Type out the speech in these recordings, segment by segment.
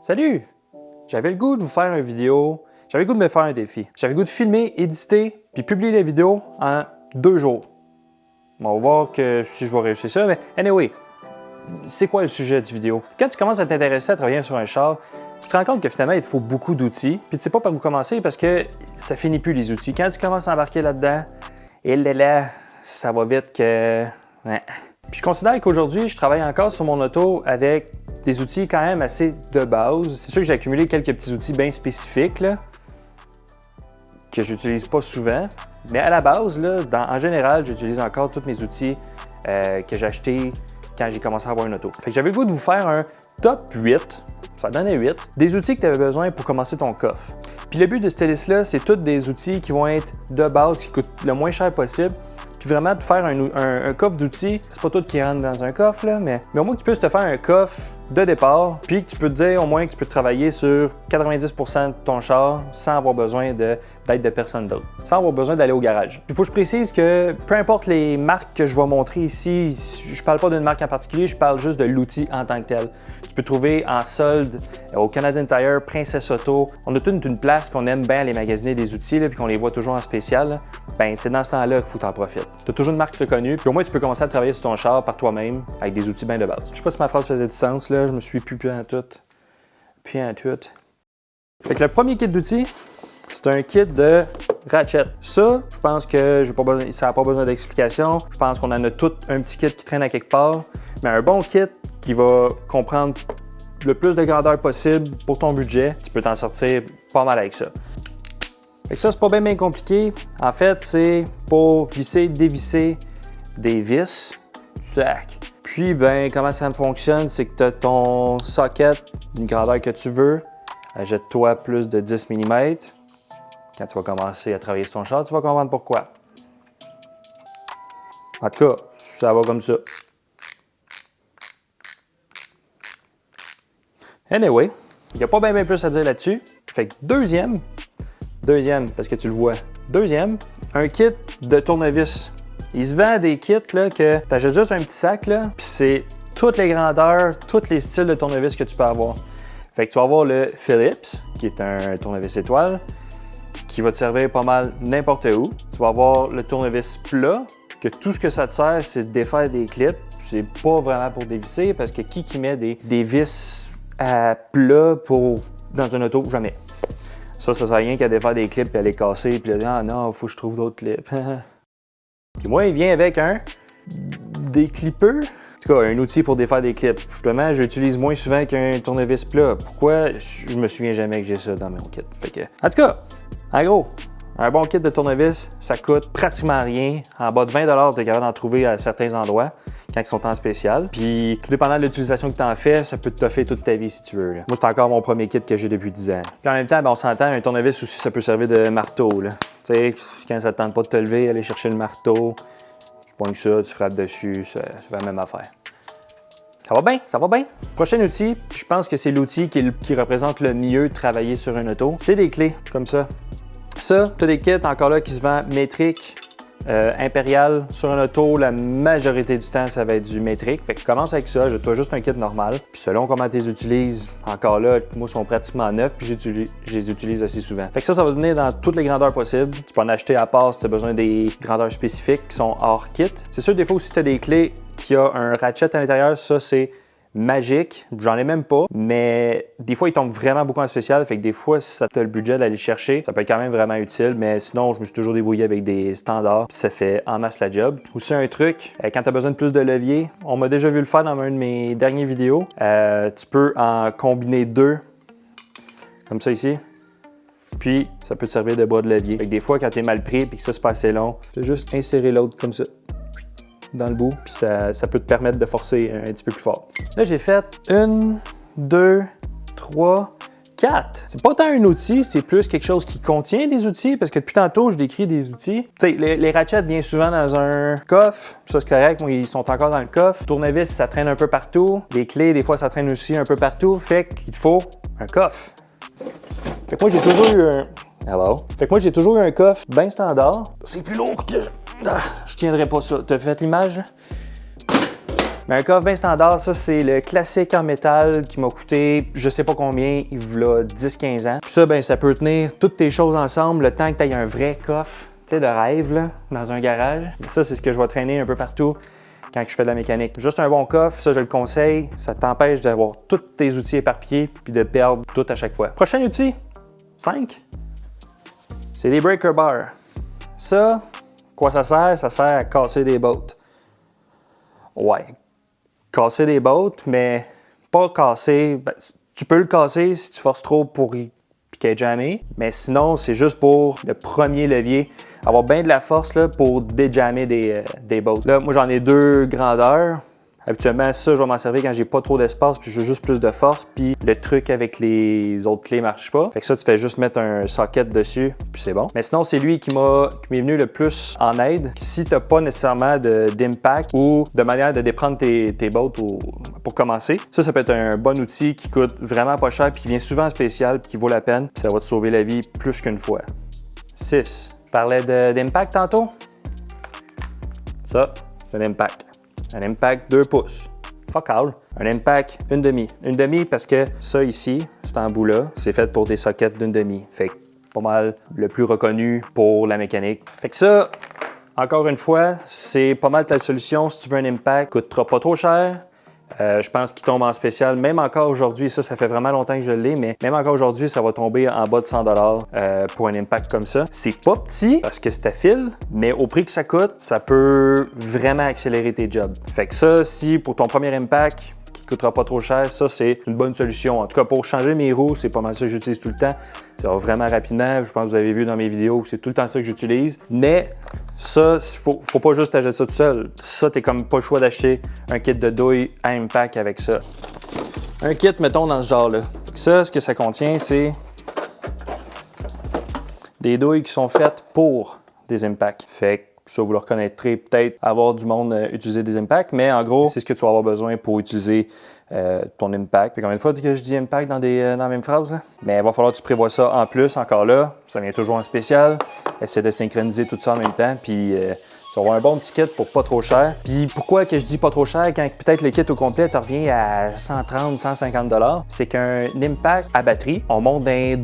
Salut! J'avais le goût de vous faire une vidéo, j'avais le goût de me faire un défi. J'avais le goût de filmer, éditer, puis publier la vidéo en 2 jours. On va voir si je vais réussir ça, mais anyway, c'est quoi le sujet de vidéo? Quand tu commences à t'intéresser à travailler sur un char, tu te rends compte que finalement, il te faut beaucoup d'outils, puis tu sais pas par où commencer parce que ça finit plus les outils. Quand tu commences à embarquer là-dedans, et là, ça va vite que... Ouais. Puis je considère qu'aujourd'hui, je travaille encore sur mon auto avec des outils quand même assez de base. C'est sûr que j'ai accumulé quelques petits outils bien spécifiques là, que j'utilise pas souvent. Mais à la base, là, en général, j'utilise encore tous mes outils que j'ai achetés quand j'ai commencé à avoir une auto. Fait que j'avais le goût de vous faire un top 8, ça donnait 8, des outils que tu avais besoin pour commencer ton coffre. Puis le but de cette liste-là, c'est tous des outils qui vont être de base, qui coûtent le moins cher possible. Puis vraiment, de faire un coffre d'outils, c'est pas tout qui rentre dans un coffre, là, mais au moins que tu puisses te faire un coffre de départ, puis que tu peux te dire au moins que tu peux travailler sur 90% de ton char sans avoir besoin d'aide de personne d'autre, sans avoir besoin d'aller au garage. Il faut que je précise que peu importe les marques que je vais montrer ici, je parle pas d'une marque en particulier, je parle juste de l'outil en tant que tel. Tu peux trouver en solde au Canadian Tire, Princess Auto. On a toute une place qu'on aime bien aller magasiner des outils, puis qu'on les voit toujours en spécial. Là. Ben, c'est dans ce temps-là qu'il faut t'en profiter. Tu as toujours une marque reconnue, puis au moins tu peux commencer à travailler sur ton char par toi-même avec des outils bien de base. Je sais pas si ma phrase faisait du sens, là, je me suis plus en tout. Fait que le premier kit d'outils, c'est un kit de ratchet. Ça, je pense que ça n'a pas besoin d'explication. Je pense qu'on en a tout un petit kit qui traîne à quelque part. Mais un bon kit qui va comprendre le plus de grandeur possible pour ton budget, tu peux t'en sortir pas mal avec ça. Fait que ça, c'est pas bien compliqué. En fait, c'est pour visser, dévisser des vis. Tac. Puis, ben, comment ça fonctionne, c'est que tu as ton socket d'une grandeur que tu veux. Achète-toi plus de 10 mm. Quand tu vas commencer à travailler sur ton char, tu vas comprendre pourquoi. En tout cas, ça va comme ça. Anyway, il n'y a pas bien plus à dire là-dessus. Fait que deuxième, parce que tu le vois, un kit de tournevis. Il se vend des kits là, que tu achètes juste un petit sac, puis c'est toutes les grandeurs, tous les styles de tournevis que tu peux avoir. Fait que tu vas avoir le Phillips, qui est un tournevis étoile, qui va te servir pas mal n'importe où. Tu vas avoir le tournevis plat, que tout ce que ça te sert, c'est de défaire des clips. C'est pas vraiment pour dévisser, parce que qui met des vis à plat dans un auto? Jamais. Ça sert à rien qu'à défaire des clips et à les casser, puis là, ah non, faut que je trouve d'autres clips. Puis moi, il vient avec des clippers. En tout cas, un outil pour défaire des clips. Justement, j'utilise moins souvent qu'un tournevis plat. Pourquoi? Je me souviens jamais que j'ai ça dans mon kit. Fait que, en tout cas, en gros, un bon kit de tournevis, ça coûte pratiquement rien. En bas de 20 $, tu es capable d'en trouver à certains endroits quand ils sont en spécial. Puis, tout dépendant de l'utilisation que tu en fais, ça peut te toffer toute ta vie si tu veux. Là. Moi, c'est encore mon premier kit que j'ai depuis 10 ans. Puis en même temps, ben, on s'entend, un tournevis aussi, ça peut servir de marteau. Tu sais, quand ça ne te tente pas de te lever, aller chercher le marteau, tu pognes ça, tu frappes dessus, ça fait la même affaire. Ça va bien, ça va bien. Prochain outil, je pense que c'est l'outil qui représente le mieux de travailler sur une auto. C'est des clés, comme ça. Ça, tu as des kits encore là qui se vendent métriques, impérial. Sur un auto, la majorité du temps, ça va être du métrique. Fait que commence avec ça, tu as juste un kit normal. Puis selon comment tu les utilises, encore là, moi, ils sont pratiquement neufs, puis je les utilise assez souvent. Fait que ça va venir dans toutes les grandeurs possibles. Tu peux en acheter à part si tu as besoin des grandeurs spécifiques qui sont hors kit. C'est sûr, des fois aussi, tu as des clés qui ont un ratchet à l'intérieur, ça, c'est magique, j'en ai même pas, mais des fois, ils tombent vraiment beaucoup en spécial, fait que des fois, si ça t'a le budget d'aller chercher, ça peut être quand même vraiment utile, mais sinon, je me suis toujours débrouillé avec des standards, puis ça fait en masse la job. Aussi un truc, quand tu as besoin de plus de levier, on m'a déjà vu le faire dans une de mes dernières vidéos, tu peux en combiner 2, comme ça ici, puis ça peut te servir de bras de levier. Fait que des fois, quand tu es mal pris et que ça, c'est pas assez long, tu juste insérer l'autre comme ça dans le bout, puis ça peut te permettre de forcer un petit peu plus fort. Là, j'ai fait 1, 2, 3, 4. C'est pas tant un outil, c'est plus quelque chose qui contient des outils, parce que depuis tantôt, je décris des outils. Tu sais, les ratchets viennent souvent dans un coffre, ça c'est correct, moi ils sont encore dans le coffre. Tournevis, ça traîne un peu partout. Les clés, des fois, ça traîne aussi un peu partout, fait qu'il faut un coffre. Fait que moi, j'ai toujours eu un... Hello? Fait que moi, j'ai toujours eu un coffre bien standard. C'est plus lourd que... je tiendrai pas ça. T'as fait l'image? Mais un coffre bien standard, ça c'est le classique en métal qui m'a coûté je sais pas combien, il y 10-15 ans. Puis ça, ben, ça peut tenir toutes tes choses ensemble le temps que tu aies un vrai coffre, tu sais, de rêve là, dans un garage. Et ça, c'est ce que je vais traîner un peu partout quand je fais de la mécanique. Juste un bon coffre, ça je le conseille, ça t'empêche d'avoir tous tes outils éparpillés puis de perdre tout à chaque fois. Prochain outil, 5, c'est des breaker bars. Ça, quoi ça sert? Ça sert à casser des bottes. Ouais, casser des bottes, mais pas casser. Ben, tu peux le casser si tu forces trop pour y piquer jamais, mais sinon, c'est juste pour le premier levier. Avoir bien de la force là, pour déjammer des bottes. Là, moi, j'en ai 2 grandeurs. Habituellement, ça, je vais m'en servir quand j'ai pas trop d'espace puis je veux juste plus de force. Puis le truc avec les autres clés marche pas. Fait que ça, tu fais juste mettre un socket dessus puis c'est bon. Mais sinon, c'est lui qui m'est venu le plus en aide. Si t'as pas nécessairement d'impact ou de manière de déprendre tes bottes pour commencer, ça peut être un bon outil qui coûte vraiment pas cher puis qui vient souvent en spécial puis qui vaut la peine. Puis ça va te sauver la vie plus qu'une fois. 6. Je parlais d'impact tantôt. Ça, c'est un impact. Un impact 2 pouces. Fuck all. Un impact 1/2. 1/2 parce que ça ici, cet embout-là, c'est fait pour des sockets d'1/2. Fait que pas mal le plus reconnu pour la mécanique. Fait que ça, encore une fois, c'est pas mal ta solution si tu veux un impact. Coûtera pas trop cher. Je pense qu'il tombe en spécial. Même encore aujourd'hui, ça fait vraiment longtemps que je l'ai, mais même encore aujourd'hui, ça va tomber en bas de 100$ pour un impact comme ça. C'est pas petit parce que c'est à fil, mais au prix que ça coûte, ça peut vraiment accélérer tes jobs. Fait que ça, si pour ton premier impact, qui coûtera pas trop cher, ça c'est une bonne solution. En tout cas, pour changer mes roues, c'est pas mal ça que j'utilise tout le temps. Ça va vraiment rapidement. Je pense que vous avez vu dans mes vidéos que c'est tout le temps ça que j'utilise. Mais ça, faut pas juste acheter ça tout seul. Ça, t'es comme pas le choix d'acheter un kit de douille à impact avec ça. Un kit, mettons, dans ce genre-là. Ça, ce que ça contient, c'est des douilles qui sont faites pour des impacts. Fait que ça, vous le reconnaîtrez peut-être avoir du monde utiliser des impacts, mais en gros, c'est ce que tu vas avoir besoin pour utiliser ton impact. Fait combien de fois que je dis impact dans la même phrase? Là? Mais il va falloir que tu prévois ça en plus, encore là. Ça vient toujours en spécial. Essaie de synchroniser tout ça en même temps, puis tu vas avoir un bon petit kit pour pas trop cher. Puis pourquoi que je dis pas trop cher quand peut-être le kit au complet te revient à 130-150$? C'est qu'un impact à batterie, on monte d'un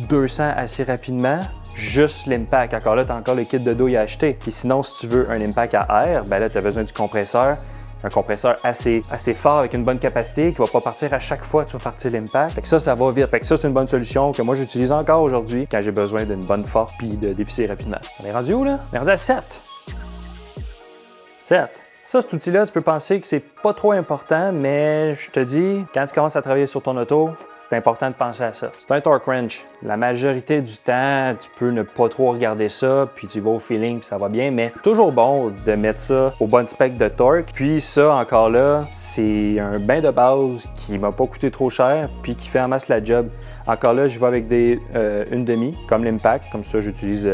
200 assez rapidement. Juste l'impact. Encore là, tu as encore le kit de douille à acheter. Puis sinon, si tu veux un impact à air, ben là, tu as besoin du compresseur. Un compresseur assez fort avec une bonne capacité qui ne va pas partir à chaque fois que tu vas partir l'impact. Fait que ça va vite. Fait que ça, c'est une bonne solution que moi, j'utilise encore aujourd'hui quand j'ai besoin d'une bonne force puis de dévisser rapidement. On est rendu où, là? On est rendu à 7. 7. Ça, cet outil-là, tu peux penser que c'est pas trop important, mais je te dis, quand tu commences à travailler sur ton auto, c'est important de penser à ça. C'est un torque wrench. La majorité du temps, tu peux ne pas trop regarder ça, puis tu vas au feeling, puis ça va bien, mais toujours bon de mettre ça au bon spec de torque. Puis ça, encore là, c'est un bain de base qui m'a pas coûté trop cher, puis qui fait en masse la job. Encore là, je vais avec des 1/2, comme l'impact, comme ça j'utilise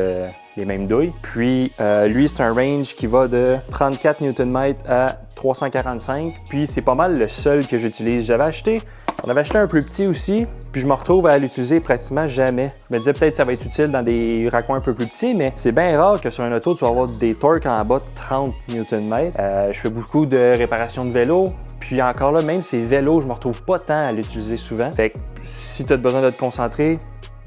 les mêmes douilles. Puis lui, c'est un range qui va de 34 Nm à 345. Puis c'est pas mal le seul que j'utilise. On avait acheté un plus petit aussi, puis je me retrouve à l'utiliser pratiquement jamais. Je me disais peut-être que ça va être utile dans des raccoins un peu plus petits, mais c'est bien rare que sur un auto, tu vas avoir des torques en bas de 30 Nm. Je fais beaucoup de réparations de vélo. Puis encore là, même ces vélos, je me retrouve pas tant à l'utiliser souvent. Fait que si tu as besoin de te concentrer,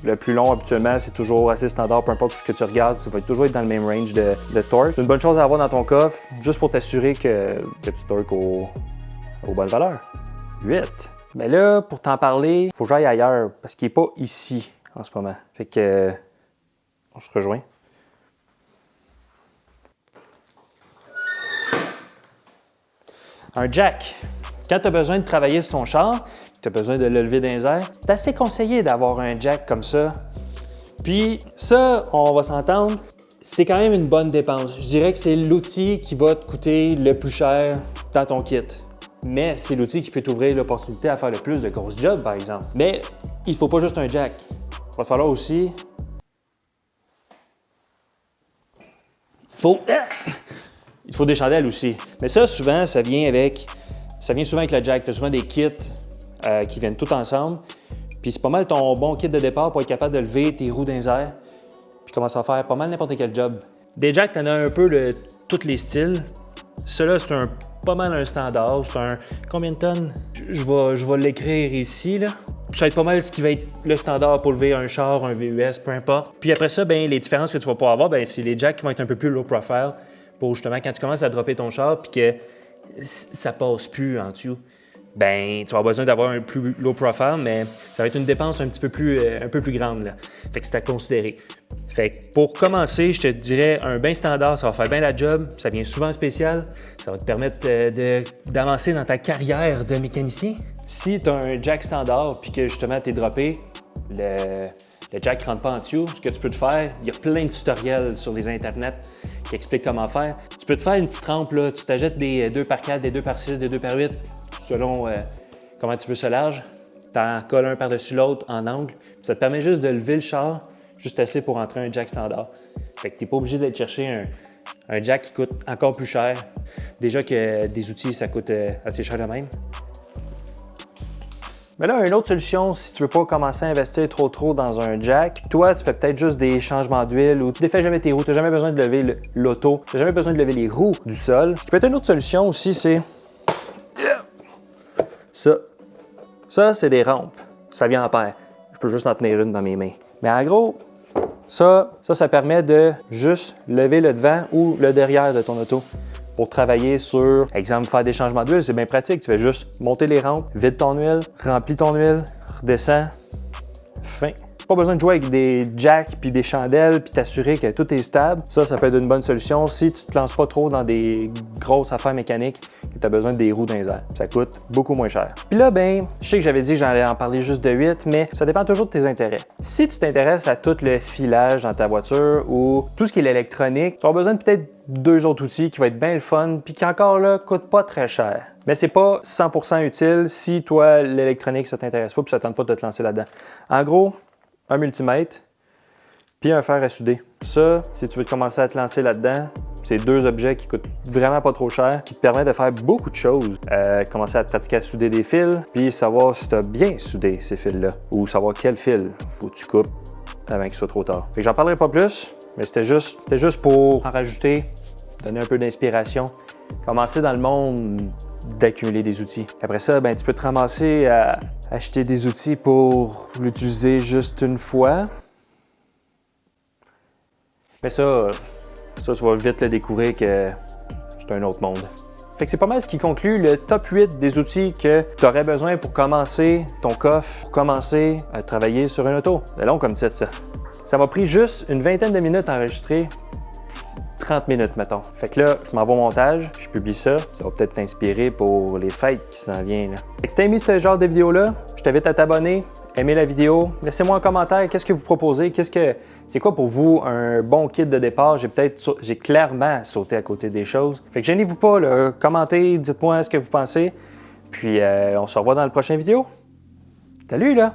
le plus long, habituellement, c'est toujours assez standard, peu importe ce que tu regardes, ça va toujours être dans le même range de torque. C'est une bonne chose à avoir dans ton coffre, juste pour t'assurer que tu torques aux bonnes valeurs. 8. Mais là, pour t'en parler, il faut que j'aille ailleurs, parce qu'il n'est pas ici en ce moment. Fait que, on se rejoint. Un jack. Quand tu as besoin de travailler sur ton char, tu as besoin de le lever dans les airs, c'est assez conseillé d'avoir un jack comme ça. Puis ça, on va s'entendre, c'est quand même une bonne dépense. Je dirais que c'est l'outil qui va te coûter le plus cher dans ton kit. Mais c'est l'outil qui peut t'ouvrir l'opportunité à faire le plus de grosses jobs, par exemple. Mais il ne faut pas juste un jack. Il va falloir aussi... Il faut des chandelles aussi. Mais ça, souvent, ça vient souvent avec le jack. Tu as souvent des kits qui viennent tous ensemble. Puis c'est pas mal ton bon kit de départ pour être capable de lever tes roues dans les airs. Puis commencer à faire pas mal n'importe quel job. Des jacks, tu en as un peu de tous les styles. Cela, c'est pas mal un standard. C'est un combien de tonnes? Je vais l'écrire ici, là. Ça va être pas mal ce qui va être le standard pour lever un char, un VUS, peu importe. Puis après ça, ben, les différences que tu vas pouvoir avoir, ben, c'est les jacks qui vont être un peu plus low profile pour justement quand tu commences à dropper ton char puis que ça passe plus en dessous. Ben, tu vas avoir besoin d'avoir un plus low profile, mais ça va être une dépense un peu plus grande, là. Fait que c'est à considérer. Fait que pour commencer, je te dirais un bain standard, ça va faire bien la job, ça vient souvent spécial, ça va te permettre d'avancer dans ta carrière de mécanicien. Si tu as un jack standard puis que justement tu es droppé, le jack ne rentre pas en dessous, ce que tu peux te faire, il y a plein de tutoriels sur les internets qui expliquent comment faire. Tu peux te faire une petite rampe, là, tu t'achètes des 2x4, des 2x6, des 2x8, selon comment tu veux ce large. Tu en colles un par-dessus l'autre en angle. Puis ça te permet juste de lever le char, juste assez pour entrer un jack standard. Fait que tu n'es pas obligé d'aller chercher un jack qui coûte encore plus cher. Déjà que des outils, ça coûte assez cher de même. Mais là, une autre solution, si tu veux pas commencer à investir trop dans un jack, toi, tu fais peut-être juste des changements d'huile ou tu défais jamais tes roues, tu n'as jamais besoin de lever l'auto, tu n'as jamais besoin de lever les roues du sol. Ce qui peut être une autre solution aussi, c'est ça. Ça, c'est des rampes. Ça vient en paire. Je peux juste en tenir une dans mes mains. Mais en gros, ça permet de juste lever le devant ou le derrière de ton auto pour travailler sur, exemple, faire des changements d'huile. C'est bien pratique. Tu fais juste monter les rampes, vide ton huile, remplis ton huile, redescends, fin. Pas besoin de jouer avec des jacks puis des chandelles puis t'assurer que tout est stable. Ça peut être une bonne solution si tu te lances pas trop dans des grosses affaires mécaniques et tu as besoin des roues dans les airs. Ça coûte beaucoup moins cher. Puis là, ben, je sais que j'avais dit que j'allais en parler juste de 8, mais ça dépend toujours de tes intérêts. Si tu t'intéresses à tout le filage dans ta voiture ou tout ce qui est l'électronique, tu auras besoin de peut-être 2 autres outils qui vont être bien le fun puis qui encore là coûtent pas très cher. Mais c'est pas 100% utile si toi, l'électronique, ça t'intéresse pas puis ça ne tente pas de te lancer là-dedans. En gros, un multimètre, puis un fer à souder. Ça, si tu veux commencer à te lancer là-dedans, c'est 2 objets qui coûtent vraiment pas trop cher, qui te permettent de faire beaucoup de choses. Commencer à te pratiquer à souder des fils, puis savoir si tu as bien soudé ces fils-là, ou savoir quel fil faut que tu coupes avant qu'il soit trop tard. Fait que j'en parlerai pas plus, mais c'était juste pour en rajouter, donner un peu d'inspiration, commencer dans le monde d'accumuler des outils. Après ça, ben, tu peux te ramasser à acheter des outils pour l'utiliser juste une fois. Mais ça, tu vas vite le découvrir que c'est un autre monde. Fait que c'est pas mal ce qui conclut le top 8 des outils que tu aurais besoin pour commencer ton coffre, pour commencer à travailler sur une auto. C'est long comme titre, ça. Ça m'a pris juste une vingtaine de minutes à enregistrer. 30 minutes, mettons. Fait que là, je m'envoie au montage, je publie ça. Ça va peut-être t'inspirer pour les fêtes qui s'en viennent. Fait que si t'as aimé ce genre de vidéo-là, je t'invite à t'abonner, aimer la vidéo. Laissez-moi un commentaire, qu'est-ce que vous proposez? C'est quoi pour vous un bon kit de départ? J'ai clairement sauté à côté des choses. Fait que gênez-vous pas, là, commentez, dites-moi ce que vous pensez. Puis on se revoit dans la prochaine vidéo. Salut là!